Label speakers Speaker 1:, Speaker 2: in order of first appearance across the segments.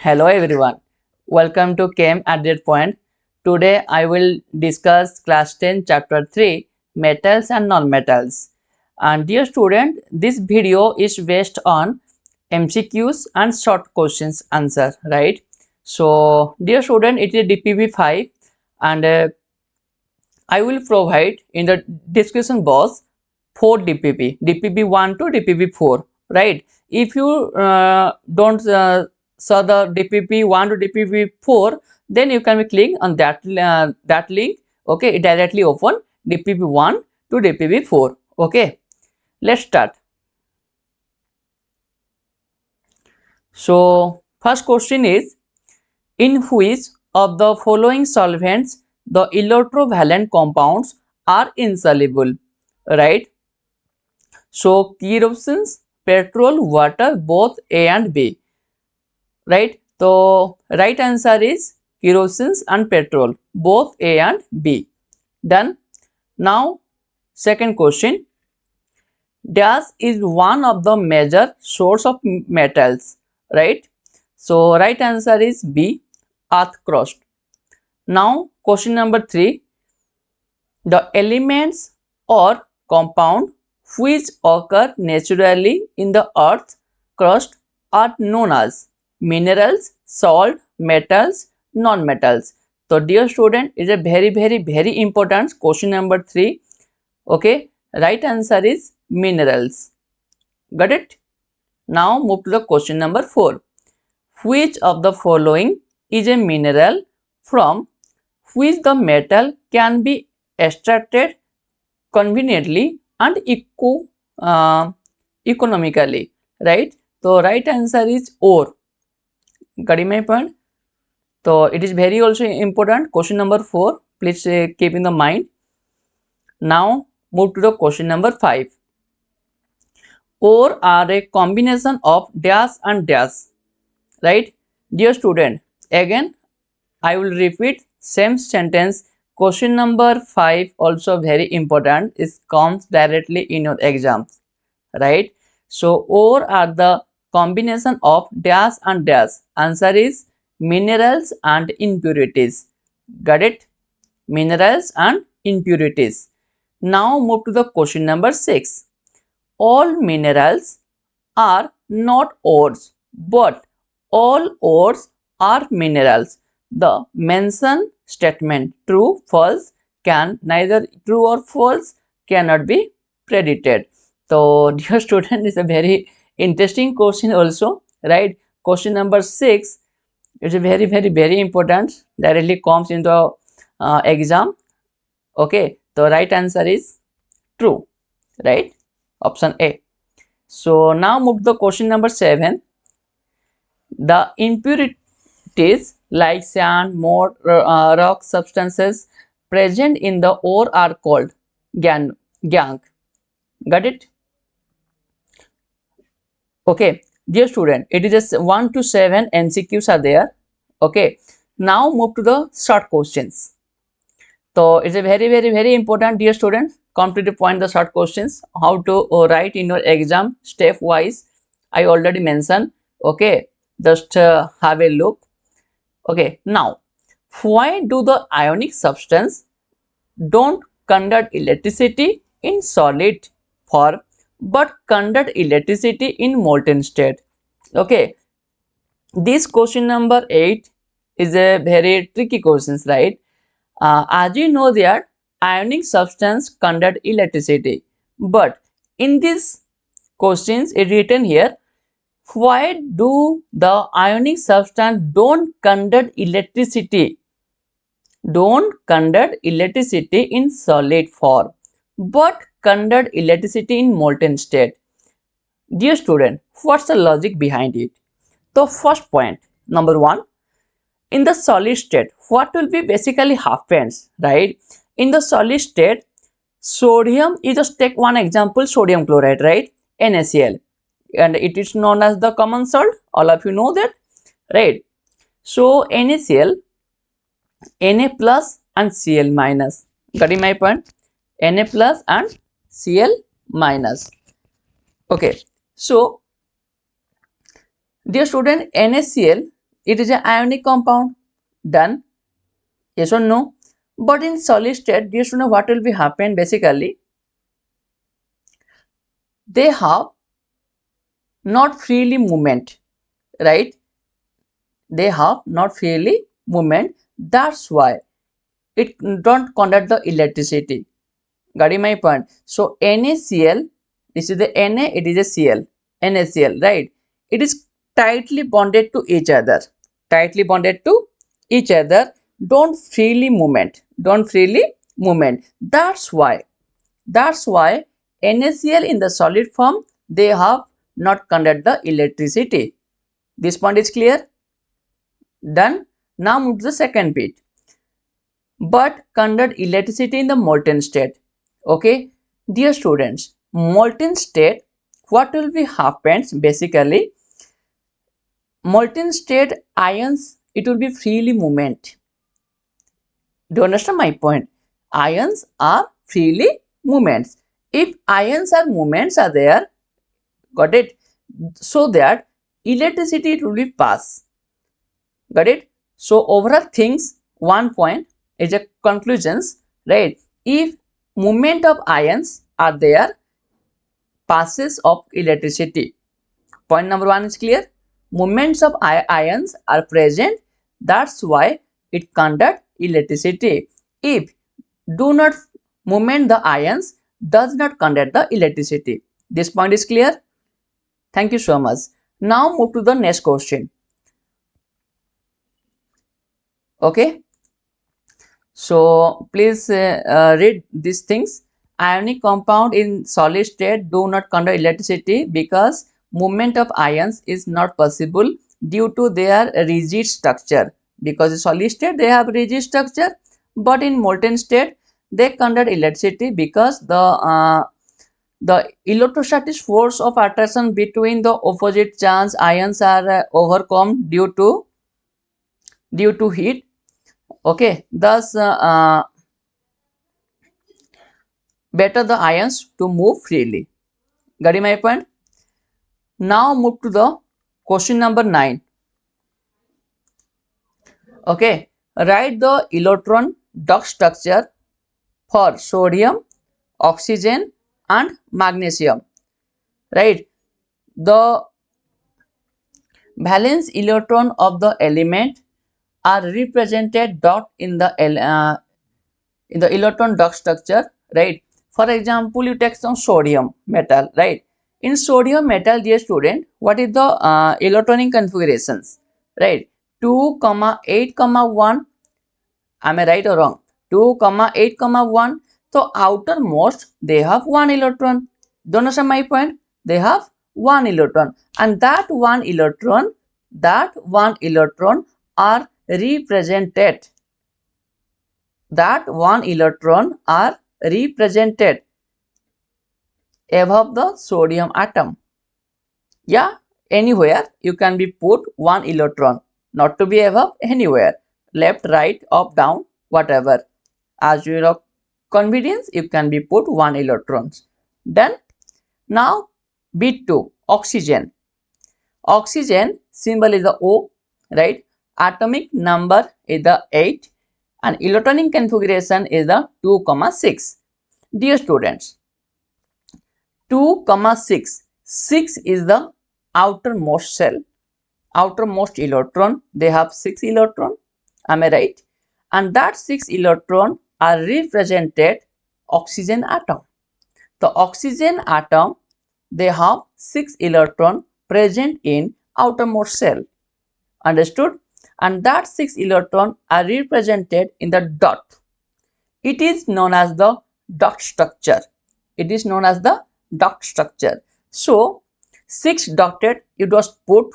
Speaker 1: Hello everyone, welcome to Chem at that point. Today I will discuss class 10 chapter 3 metals and non-metals. And dear student, this video is based on MCQs and short questions answer, right? So dear student, it is DPP 5 and I will provide in the description box 4 DPP 1 to DPP 4, right? If you don't saw the DPP 1 to DPP 4, then you can click on that link. Okay, it directly open DPP 1 to DPP 4. Okay, let's start. So first question is, in which of the following solvents the electrovalent compounds are insoluble, right? So kerosene, petrol, water, both A and B, right? So right answer is kerosene and petrol, both A and B. Done. Now second question, dash is one of the major source of metals, right? So right answer is B, earth crust. Now question number 3, the elements or compound which occur naturally in the earth's crust are known as minerals, salt, metals, non-metals. So dear student, is a very important question number 3. Okay, right answer is minerals. Got it? Now move to the question number 4. Which of the following is a mineral from which the metal can be extracted conveniently and economically, right? So right answer is ore. Got my point? So it is very also important question number 4. Please keep in the mind. Now move to the question number 5. Ore are a combination of dash and dash, right? Dear student, again I will repeat same sentence. Question number 5 also very important. It comes directly in your exams, right? So ore are the combination of dash and dash. Answer is minerals and impurities. Got it? Minerals and impurities. Now move to the question number 6. All minerals are not ores, but all ores are minerals. The mentioned statement true, false can neither true or false cannot be predicted. So dear student, is a very interesting question also, right? Question number 6 is a very important, directly comes into exam. Okay, the right answer is true, right? Option A. So now move to the question number 7. The impurities like sand, mud, rock substances present in the ore are called gangue. Got it? Okay, dear student, it is just 1 to 7 MCQs are there. Okay, now move to the short questions. So it's a very important, dear student. Complete point the short questions. How to write in your exam step wise. I already mentioned. Okay, just have a look. Okay, now why do the ionic substance don't conduct electricity in solid form but conduct electricity in molten state? Okay, this question number 8 is a very tricky question, right? As you know that ionic substance conduct electricity, but in this questions it written here, why do the ionic substance don't conduct electricity in solid form but conduct electricity in molten state? Dear student, what's the logic behind it? So first point, number 1, in the solid state what will be basically happens, right? In the solid state, sodium, you just take one example, sodium chloride, right? NaCl, and it is known as the common salt, all of you know that, right? So NaCl, Na plus and Cl minus. Got my point? Na plus and Cl minus. Okay, so dear student, NaCl it is an ionic compound. Done. Yes or no? But in solid state, do you know what will be happen? Basically, they have not freely movement, right? They have not freely movement. That's why it don't conduct the electricity. Got my point? So NaCl, this is the Na, it is a Cl, NaCl, right? It is tightly bonded to each other. Tightly bonded to each other. Don't freely movement. Don't freely movement. That's why NaCl in the solid form, they have not conduct the electricity. This point is clear? Done. Now move to the second bit. But conduct electricity in the molten state. Okay, dear students, molten state, what will be happens? Basically, molten state ions, it will be freely movement. Do you understand my point? Ions are freely movements. If ions are movements are there, got it? So that electricity it will be pass. Got it? So overall things, one point is a conclusions, right? If movement of ions are there, passes of electricity. Point number one is clear. Movements of ions are present. That's why it conduct electricity. If do not movement the ions, does not conduct the electricity. This point is clear. Thank you so much. Now move to the next question. Okay. So please read these things. Ionic compound in solid state do not conduct electricity because movement of ions is not possible due to their rigid structure. Because in solid state they have rigid structure, but in molten state they conduct electricity because the electrostatic force of attraction between the opposite charge ions are overcome due to heat. Okay, thus better the ions to move freely. Got my point? Now move to the question number 9. Okay, write the electron dot structure for sodium, oxygen and magnesium. Right, the valence electron of the element are represented dot in the electron dot structure. Right, for example, you take some sodium metal. Right, in sodium metal, dear student, what is the electronic configurations? Right, 2 comma 8 comma 1. Am I right or wrong? 2 comma 8 comma 1. So outermost they have 1 electron. Don't understand my point? They have 1 electron, and that one electron are represented. That one electron are represented above the sodium atom. Yeah, anywhere you can be put 1 electron, not to be above, anywhere, left, right, up, down, whatever. As your convenience, you can be put 1 electrons. Then now bit 2, oxygen. Oxygen symbol is the O, right? Atomic number is the 8 and electronic configuration is the 2, 6. Dear students, 2, 6. 6 is the outermost cell, outermost electron. They have 6 electron. Am I right? And that 6 electron are represented oxygen atom. The oxygen atom, they have 6 electron present in outermost cell. Understood? And that 6 electron are represented in the dot. It is known as the dot structure. It is known as the dot structure. So 6 dotted you just put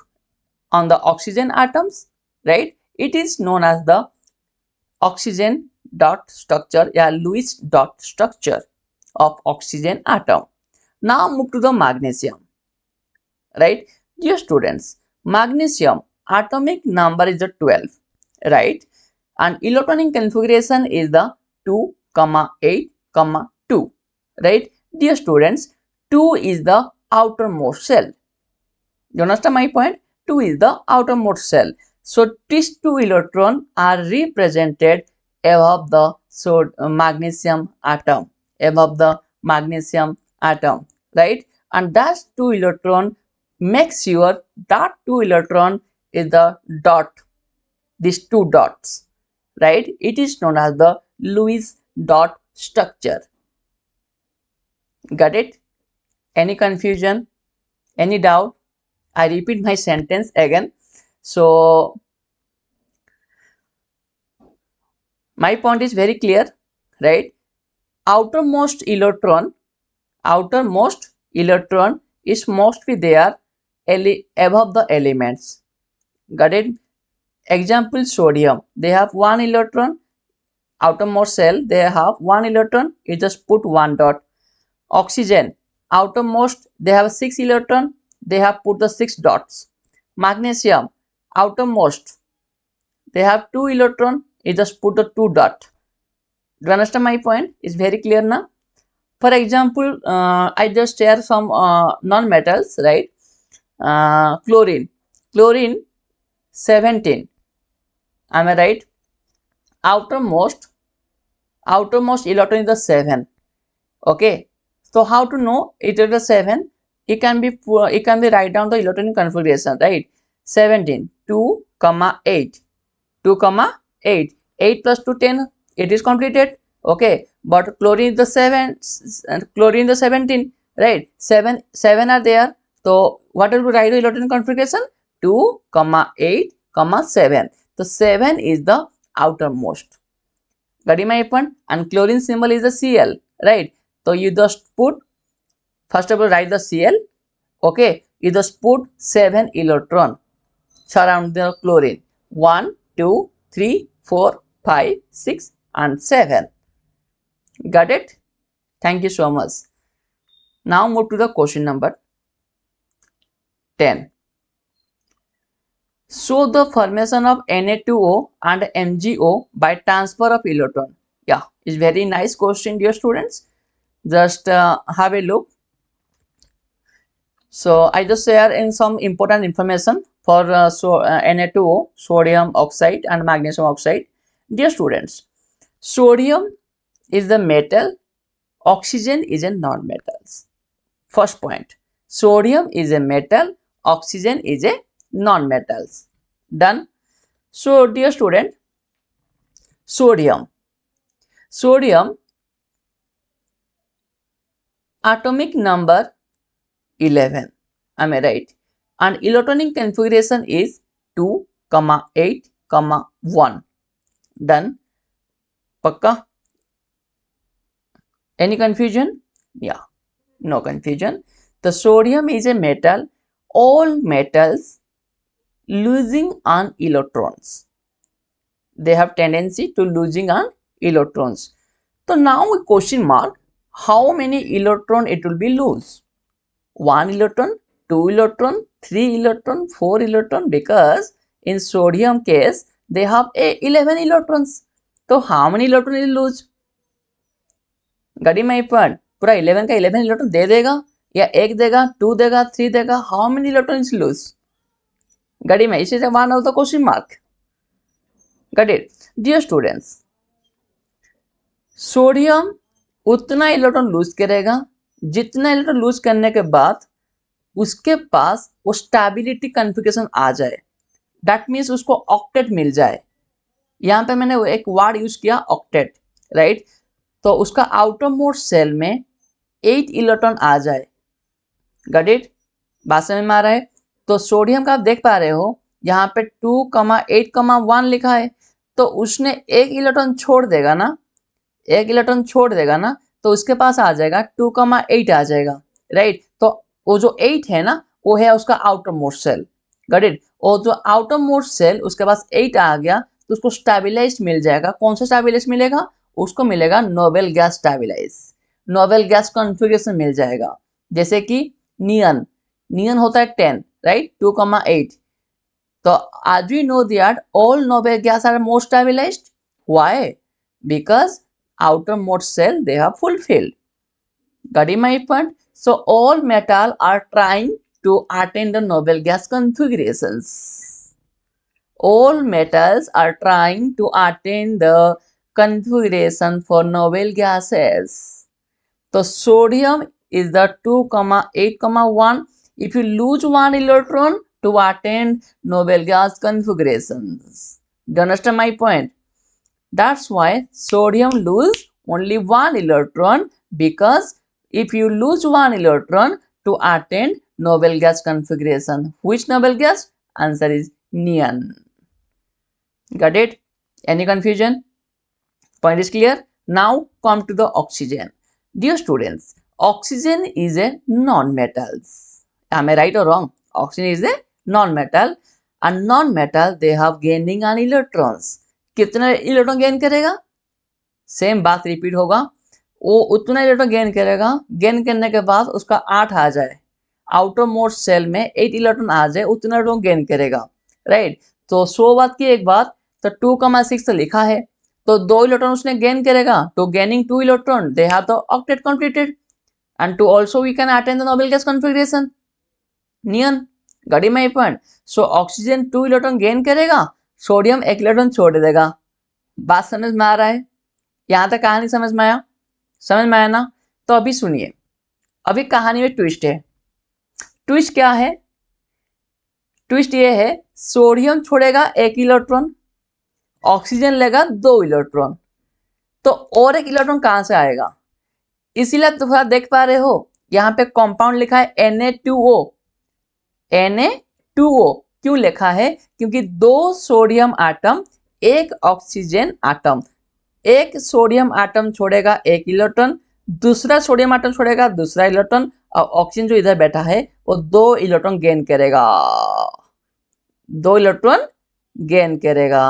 Speaker 1: on the oxygen atoms, right? It is known as the oxygen dot structure, yeah, Lewis dot structure of oxygen atom. Now move to the magnesium, right? Dear students, magnesium atomic number is the 12, right? And electronic configuration is the 2, 8, 2, right? Dear students, 2 is the outermost cell. You understand my point? 2 is the outermost cell. So these two electrons are represented above the magnesium atom, above the magnesium atom, right? And that two electron, make sure that two electron is the dot, these two dots, right? It is known as the Lewis dot structure. Got it? Any confusion? Any doubt? I repeat my sentence again. So my point is very clear, right? Outermost electron is mostly there above the elements. Got it? Example, sodium, they have one electron, outermost cell they have one electron, you just put one dot. Oxygen, outermost they have 6 electron, they have put the 6 dots. Magnesium, outermost they have 2 electron, you just put the 2 dot. Do you understand my point? It's very clear now. For example, I just share some non-metals, right? Chlorine 17, am I right? Outermost electron is the 7. Okay, so how to know it is the 7? It can be write down the electronic configuration, right? 17, 2, 8, 2, 8, 8 plus 2, 10, it is completed. Okay, but chlorine is the 7, chlorine the 17, right? 7 are there. So what will we write the electronic configuration? 2, 8, 7. So 7 is the outermost. Got my point? And chlorine symbol is the Cl, right? So you just put, first of all write the Cl. Okay, you just put 7 electron surround the chlorine. 1, 2, 3, 4, 5, 6 and 7. Got it? Thank you so much. Now move to the question number 10. Show the formation of Na2O and MgO by transfer of electron. Yeah, it's very nice question, dear students. Just have a look. So I just share in some important information for Na2O, sodium oxide and magnesium oxide. Dear students, sodium is the metal, oxygen is a non-metal. First point, sodium is a metal, oxygen is a non-metal. Done. So dear student, sodium atomic number 11, am I right? And electronic configuration is 2, 8, 1. Done. Pakka? Any confusion? Yeah, no confusion. The sodium is a metal. All metals losing on electrons. They have tendency to losing on electrons. So now a question mark, how many electron it will be lose? 1 electron, 2 electron, 3 electron, 4 electron, because in sodium case they have 11 electrons. So how many electron will lose? गड़ी my point, पूरा 11 का 11 electron दे देगा या 1 देगा, 2 देगा, 3 देगा, how many electron is lose? गड़ी में इसी से one of the question mark. Got it? Dear students, sodium उतना इलेक्ट्रॉन लूज करेगा जितना इलेक्ट्रॉन लूज करने के बाद उसके पास वो स्टेबिलिटी कॉन्फ़िगरेशन आ जाए. दैट मीन्स उसको ऑक्टेट मिल जाए. यहाँ पे मैंने एक वर्ड यूज किया ऑक्टेट, राइट? तो उसका आउटर मोस्ट सेल में 8 इलेक्ट्रॉन आ जाए. Got it? बात समझ में आ रहा है? तो सोडियम का आप देख पा रहे हो यहाँ पे 2, 8, 1 लिखा है. तो उसने एक इलेक्ट्रॉन छोड़ देगा ना, एक इलेक्ट्रॉन छोड़ देगा ना, तो उसके पास आ जाएगा 2, 8 आ जाएगा, राइट? तो वो जो 8 है ना, वो है उसका outermost shell. Got it? और जो आउटर मोस्ट सेल उसके पास 8 आ गया तो उसको स्टेबिलाइज मिल जाएगा. कौन सा स्टेबिलाइज मिलेगा? उसको मिलेगा noble gas stabilise, noble gas configuration मिल जाएगा. जैसे कि नियन होता है 10, राइट? 2, 8. तो as we know that all noble gas are more stabilized. Why? Because outermost cell they have fulfilled. Got my point? So all metal are trying to attain the noble gas configurations. All metals are trying to attain the configuration for noble gases. So sodium is the 2,8,1. If you lose one electron to attain noble gas configurations. Do you understand my point? That's why sodium lose only one electron, because if you lose one electron to attain noble gas configuration. Which noble gas? Answer is neon. Got it? Any confusion? Point is clear? Now come to the oxygen. Dear students, oxygen is a non-metal. Am I right or wrong? Oxygen is a non-metal. And non-metal, they have gaining an electrons. कितना electron gain करेगा? Same बात repeat होगा. वो उतना electron gain करेगा. Gain करने के बाद उसका 8 आ जाए, आउटर मोस्ट सेल में 8 इलेक्ट्रॉन आ जाए, उतना इलेक्ट्रॉन गेन करेगा. राइट? तो 100 बात की एक बात, तो 2,6 तो लिखा है, तो 2 इलेक्ट्रॉन उसने गेन करेगा. तो gaining 2 electron, they have the octet completed. And to also we can attain the noble gas configuration. Neon. Got my point? So oxygen 2 electron gain करेगा, सोडियम 1 इलेक्ट्रॉन छोड़ देगा. बात समझ में आ रहा है? यहां तक कहानी समझ में आया? समझ में आया ना? तो अभी सुनिए, अभी कहानी में ट्विस्ट है. ट्विस्ट क्या है? ट्विस्ट ये है, सोडियम छोड़ेगा 1 इलेक्ट्रॉन, ऑक्सीजन लेगा 2 इलेक्ट्रॉन. तो और 1 इलेक्ट्रॉन कहां से आएगा? इसीलिए तो थोड़ा देख पा रहे हो, यहां पे कंपाउंड लिखा है Na2O. Na2O क्यों लिखा है? क्योंकि 2 सोडियम आटम, 1 ऑक्सीजन आटम. एक सोडियम आटम छोड़ेगा 1 इलेक्ट्रॉन, दूसरा सोडियम आटम छोड़ेगा दूसरा इलेक्ट्रॉन, और ऑक्सीजन जो इधर बैठा है वो 2 इलेक्ट्रॉन गेन करेगा. 2 इलेक्ट्रॉन गेन करेगा.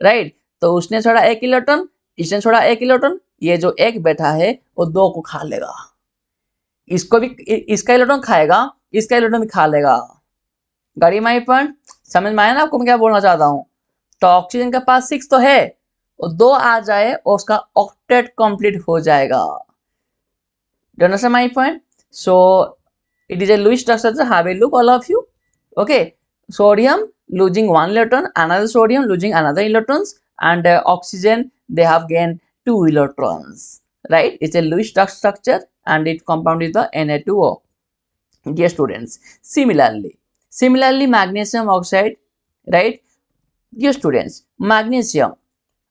Speaker 1: राइट? तो उसने छोड़ा 1 इलेक्ट्रॉन, इसने छोड़ा 1 इलेक्ट्रॉन, ये जो 1 बैठा है वो 2 को खा लेगा. इसको भी, इसका इलेक्ट्रॉन खाएगा, इसका इलेक्ट्रॉन भी खा लेगा. गाड़ी माई पॉइंट समझ में आया ना आपको मैं क्या बोलना चाहता हूं? तो ऑक्सीजन के पास 6 तो है, और 2 आ जाए और उसका ऑक्टेट कंप्लीट हो जाएगा. Do you understand my point? So it is a Lewis structure. Have a look all of you. Okay, sodium losing 1 electron, another sodium losing another electrons, and oxygen they have gained 2 electrons. Right? It's a Lewis structure and it compound is the Na2O. Dear students, similarly magnesium oxide. Right? Dear students, magnesium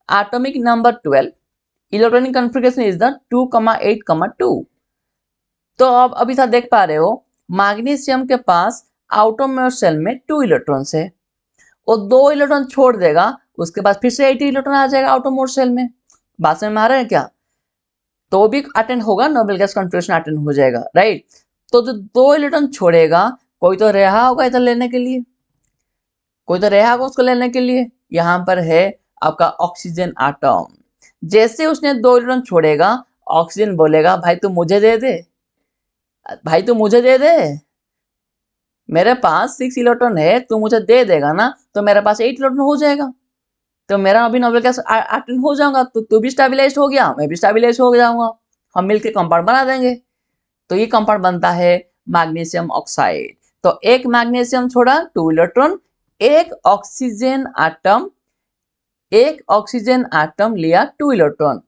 Speaker 1: atomic number 12, electronic configuration is the 2,8,2. तो अब अभी था देख पा रहे हो, magnesium के पास outermost cell में 2 इलेक्ट्रॉन्स है, और 2 इलेक्ट्रॉन छोड़ देगा, उसके बाद फिर से 80 इलेक्ट्रॉन आ जाएगा आउटरमोस्ट सेल में. बात समझ में आ रहा है क्या? तो भी अटेंड होगा, नोबेल गैस कॉन्फ़िगरेशन अटेंड हो जाएगा. राइट? तो जो 2 इलेक्ट्रॉन छोड़ेगा, कोई तो रहा होगा इधर लेने के लिए, कोई तो रहा होगा उसको लेने के लिए. यहां पर है आपका ऑक्सीजन आटम. जैसे उसने 2 इलेक्ट्रॉन छोड़ेगा, ऑक्सीजन बोलेगा भाई तू मुझे दे दे, भाई तू मुझे दे दे, मेरे पास 6 इलेक्ट्रॉन है, तू मुझे दे देगा ना, तो मेरे पास 8 इलेक्ट्रॉन हो जाएगा, तो मेरा अभी नोबेल गैस अटेंड हो जाऊंगा. तो तू भी स्टेबलाइज हो गया, मैं भी स्टेबलाइज हो जाऊंगा, हम मिलकर कंपाउंड बना देंगे. तो ये कंपाउंड बनता है मैग्नीशियम ऑक्साइड. तो एक मैग्नीशियम छोड़ा 2 इलेक्ट्रॉन, एक ऑक्सीजन आटम लिया 2 इलेक्ट्रॉन.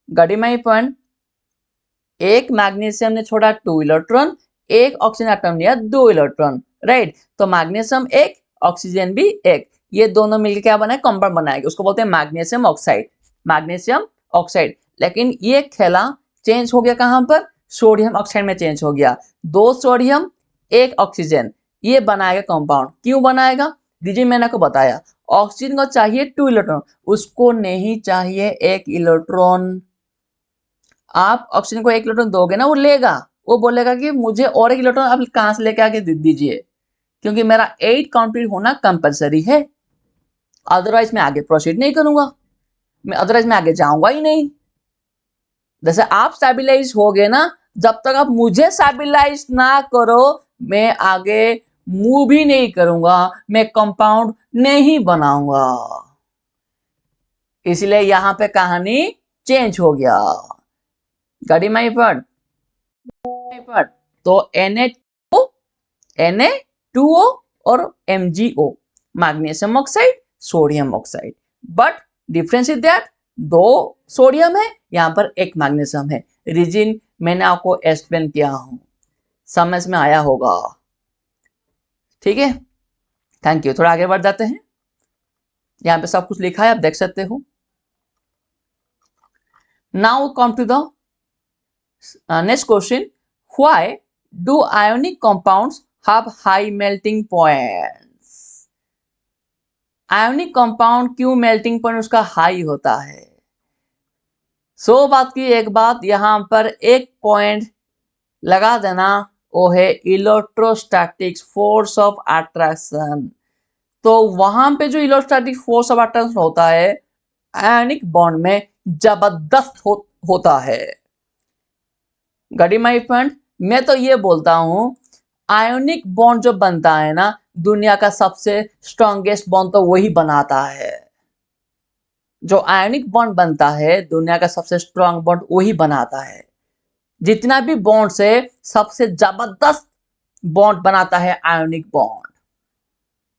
Speaker 1: Got my point? एक मैग्नीशियम ने छोड़ा 2 इलेक्ट्रॉन, एक ऑक्सीजन आटम लिया 2 इलेक्ट्रॉन. राइट? तो मैग्नीशियम 1, ऑक्सीजन भी 1, ये दोनों मिलकर क्या बनाए? कंपाउंड बनाएंगे, उसको बोलते हैं मैग्नीशियम ऑक्साइड. Magnesium oxide. लेकिन ये खेला चेंज हो गया कहां पर? सोडियम ऑक्साइड में चेंज हो गया. 2 सोडियम 1 ऑक्सीजन, ये बनाएगा कंपाउंड. क्यों बनाएगा? दीजिए मैंने आपको बताया, ऑक्सीजन को चाहिए 2 इलेक्ट्रॉन, उसको नहीं चाहिए 1 इलेक्ट्रॉन. आप ऑक्सीजन को 1 इलेक्ट्रॉन दोगे ना, वो लेगा, वो बोलेगा कि मुझे और 1 इलेक्ट्रॉन आप कहां से लेके आके दीजिए, क्योंकि मेरा 8 कंप्लीट होना कंपलसरी है, अदरवाइज मैं आगे प्रोसीड नहीं करूंगा, अदरवाइज मैं आगे जाऊंगा ही नहीं. जैसे आप स्टेबलाइज हो गए ना, जब तक आप मुझे स्टेबलाइज ना करो, मैं आगे मूव भी नहीं करूंगा, मैं कंपाउंड नहीं बनाऊंगा. इसलिए यहां पे कहानी चेंज हो गया. गाड़ी माई पॉइंट? तो Na2O और MgO, magnesium oxide sodium oxide, but difference is that 2 sodium है, यहाँ पर 1 मैग्नीशियम है। रीजन मैंने आपको एक्सप्लेन किया हूं, समझ में आया होगा। ठीक है, थैंक यू। थोड़ा आगे बढ़ जाते हैं, यहाँ पे सब कुछ लिखा है, आप देख सकते हो। Now come to the next question, why do ionic compounds have high melting points? Ionic compound क्यों मेल्टिंग पॉइंट उसका हाई होता है? बात की एक बात यहां पर एक पॉइंट लगा देना, वो है इलेक्ट्रोस्टैटिक फोर्स ऑफ अट्रैक्शन। तो वहां पे जो इलेक्ट्रोस्टैटिक फोर्स ऑफ अट्रैक्शन होता है आयोनिक बॉन्ड में जबरदस्त होता है। Got my point? मैं तो ये बोलता हूं आयोनिक बॉन्ड जो बनता है ना, दुनिया का सबसे स्ट्रॉन्गेस्ट बॉन्ड तो वही बनाता है। जो आयोनिक बॉन्ड बनता है दुनिया का सबसे स्ट्रॉन्ग बॉन्ड वही बनाता है। जितना भी बॉन्ड से सबसे जबरदस्त बॉन्ड बनाता है आयोनिक बॉन्ड।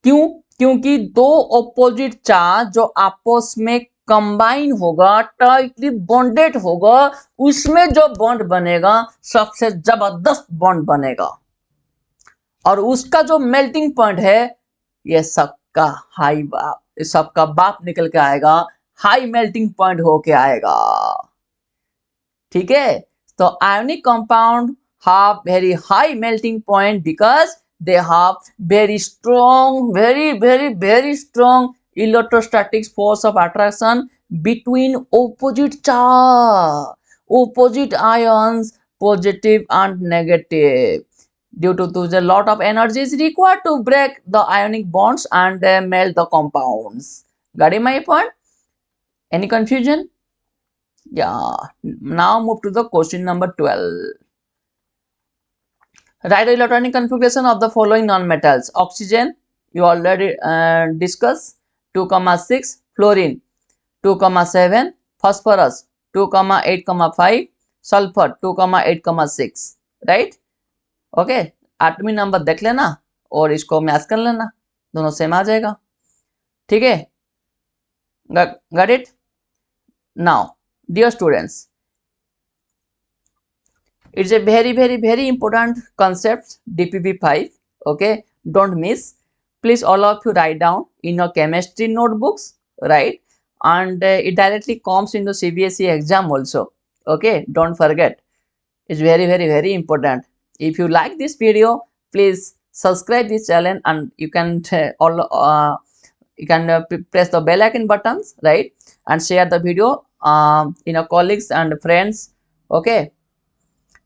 Speaker 1: क्यों? क्योंकि 2 ऑपोजिट चार्ज जो आपस में कंबाइन होगा, टाइटली बॉन्डेड होगा, उसमें जो बॉन्ड बनेगा सबसे जबरदस्त बॉन्ड बनेगा। और उसका जो मेल्टिंग पॉइंट है, ये सबका सबका बाप निकल के आएगा, हाई मेल्टिंग पॉइंट होके आएगा। ठीक है, तो ionic compound have very high melting point because they have very strong, very strong electrostatic force of attraction between opposite charge, opposite ions, positive and negative. Due to a lot of energy is required to break the ionic bonds and melt the compounds. Got my point? Any confusion? Yeah. Now move to the question number 12. Write the electronic configuration of the following non-metals. Oxygen, you already discussed, 2,6, fluorine, 2,7, phosphorus, 2,8,5, sulfur, 2,8,6, right? Okay, atomic number देख लेना और इसको match कर लेना, दोनों same आ जाएगा। ठीक है, got it? Now dear students, it's a very important concept, DPP5. Okay, don't miss. Please all of you write down in your chemistry notebooks, right? And it directly comes in the CBSE exam also. Okay, don't forget. It's very important. If you like this video, please subscribe this channel, and you can press the bell icon buttons, right? And share the video in your colleagues and friends. Okay.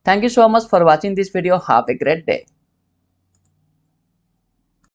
Speaker 1: Thank you so much for watching this video. Have a great day.